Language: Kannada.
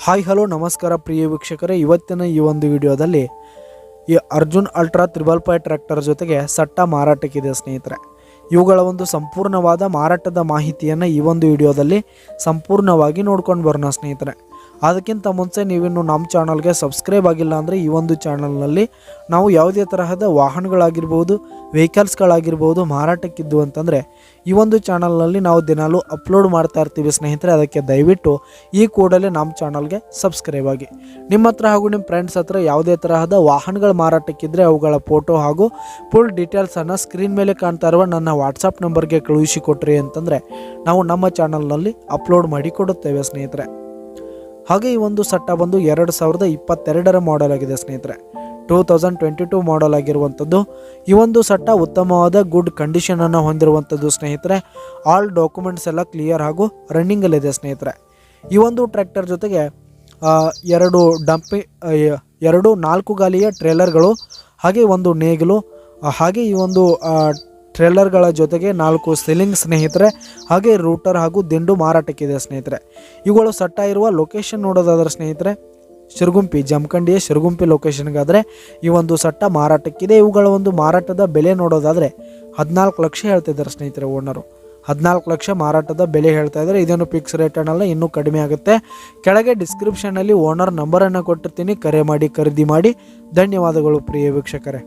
ಹಾಯ್ ಹಲೋ ನಮಸ್ಕಾರ ಪ್ರಿಯ ವೀಕ್ಷಕರೇ, ಇವತ್ತಿನ ಈ ಒಂದು ವಿಡಿಯೋದಲ್ಲಿ ಈ ಅರ್ಜುನ್ ಅಲ್ಟ್ರಾ 555 ಟ್ರ್ಯಾಕ್ಟರ್ ಜೊತೆಗೆ ಸಟ್ಟ ಮಾರಾಟಕ್ಕಿದೆ ಸ್ನೇಹಿತರೆ. ಇವುಗಳ ಒಂದು ಸಂಪೂರ್ಣವಾದ ಮಾರಾಟದ ಮಾಹಿತಿಯನ್ನು ಈ ಒಂದು ವಿಡಿಯೋದಲ್ಲಿ ಸಂಪೂರ್ಣವಾಗಿ ನೋಡ್ಕೊಂಡು ಬರೋಣ ಸ್ನೇಹಿತರೆ. ಅದಕ್ಕಿಂತ ಮುಂಚೆ ನೀವಿನ್ನು ನಮ್ಮ ಚಾನಲ್ಗೆ ಸಬ್ಸ್ಕ್ರೈಬ್ ಆಗಿಲ್ಲ ಅಂದರೆ ಈ ಒಂದು ಚಾನಲ್ನಲ್ಲಿ ನಾವು ಯಾವುದೇ ತರಹದ ವಾಹನಗಳಾಗಿರ್ಬೋದು, ವೆಹಿಕಲ್ಸ್ಗಳಾಗಿರ್ಬೋದು ಮಾರಾಟಕ್ಕಿದ್ದು ಅಂತಂದರೆ ಈ ಒಂದು ಚಾನಲ್ನಲ್ಲಿ ನಾವು ದಿನಾಲೂ ಅಪ್ಲೋಡ್ ಮಾಡ್ತಾ ಇರ್ತೀವಿ ಸ್ನೇಹಿತರೆ. ಅದಕ್ಕೆ ದಯವಿಟ್ಟು ಈ ಕೂಡಲೇ ನಮ್ಮ ಚಾನಲ್ಗೆ ಸಬ್ಸ್ಕ್ರೈಬ್ ಆಗಿ. ನಿಮ್ಮ ಹತ್ರ ಹಾಗೂ ನಿಮ್ಮ ಫ್ರೆಂಡ್ಸ್ ಹತ್ರ ಯಾವುದೇ ತರಹದ ವಾಹನಗಳ ಮಾರಾಟಕ್ಕಿದ್ದರೆ ಅವುಗಳ ಫೋಟೋ ಹಾಗೂ ಫುಲ್ ಡೀಟೇಲ್ಸನ್ನು ಸ್ಕ್ರೀನ್ ಮೇಲೆ ಕಾಣ್ತಾ ಇರುವ ನನ್ನ ವಾಟ್ಸಪ್ ನಂಬರ್ಗೆ ಕಳುಹಿಸಿಕೊಟ್ರಿ ಅಂತಂದರೆ ನಾವು ನಮ್ಮ ಚಾನಲ್ನಲ್ಲಿ ಅಪ್ಲೋಡ್ ಮಾಡಿ ಕೊಡುತ್ತೇವೆ ಸ್ನೇಹಿತರೆ. ಹಾಗೆ ಈ ಒಂದು ಸಟ್ಟ ಬಂದು 2022 ಮಾಡೆಲ್ ಆಗಿದೆ ಸ್ನೇಹಿತರೆ. 2022 ಮಾಡೆಲ್ ಆಗಿರುವಂಥದ್ದು. ಈ ಒಂದು ಸಟ್ಟ ಉತ್ತಮವಾದ ಗುಡ್ ಕಂಡೀಷನನ್ನು ಹೊಂದಿರುವಂಥದ್ದು ಸ್ನೇಹಿತರೆ. ಆಲ್ ಡಾಕ್ಯುಮೆಂಟ್ಸ್ ಎಲ್ಲ ಕ್ಲಿಯರ್ ಹಾಗೂ ರನ್ನಿಂಗಲ್ಲಿದೆ ಸ್ನೇಹಿತರೆ. ಈ ಒಂದು ಟ್ರ್ಯಾಕ್ಟರ್ ಜೊತೆಗೆ ಎರಡು 4 ಗಾಲಿಯ ಟ್ರೇಲರ್ಗಳು, ಹಾಗೆ ಒಂದು ನೇಗಿಲು, ಹಾಗೆ ಈ ಒಂದು ಟ್ರೇಲರ್ಗಳ ಜೊತೆಗೆ 4 ಸೀಲಿಂಗ್ ಸ್ನೇಹಿತರೆ, ಹಾಗೆ ರೂಟರ್ ಹಾಗೂ ದಿಂಡು ಮಾರಾಟಕ್ಕಿದೆ ಸ್ನೇಹಿತರೆ. ಇವುಗಳು ಸಟ್ಟ ಇರುವ ಲೊಕೇಶನ್ ನೋಡೋದಾದ್ರೆ ಸ್ನೇಹಿತರೆ ಶಿರಗುಂಪಿ, ಜಮಖಂಡಿಯ ಶಿರಗುಂಪಿ ಲೊಕೇಶನ್ಗಾದರೆ ಈ ಒಂದು ಸಟ್ಟ ಮಾರಾಟಕ್ಕಿದೆ. ಇವುಗಳ ಒಂದು ಮಾರಾಟದ ಬೆಲೆ ನೋಡೋದಾದರೆ 14 ಲಕ್ಷ ಹೇಳ್ತಿದ್ದಾರೆ ಸ್ನೇಹಿತರೆ. ಓನರು 14 ಲಕ್ಷ ಮಾರಾಟದ ಬೆಲೆ ಹೇಳ್ತಾ ಇದ್ದಾರೆ. ಇದೇನು ಫಿಕ್ಸ್ ರೇಟ್ ಅನ್ನಲ್ಲ, ಇನ್ನೂ ಕಡಿಮೆ ಆಗುತ್ತೆ. ಕೆಳಗೆ ಡಿಸ್ಕ್ರಿಪ್ಷನಲ್ಲಿ ಓನರ್ ನಂಬರನ್ನು ಕೊಟ್ಟಿರ್ತೀನಿ, ಕರೆ ಮಾಡಿ ಖರೀದಿ ಮಾಡಿ. ಧನ್ಯವಾದಗಳು ಪ್ರಿಯ ವೀಕ್ಷಕರೇ.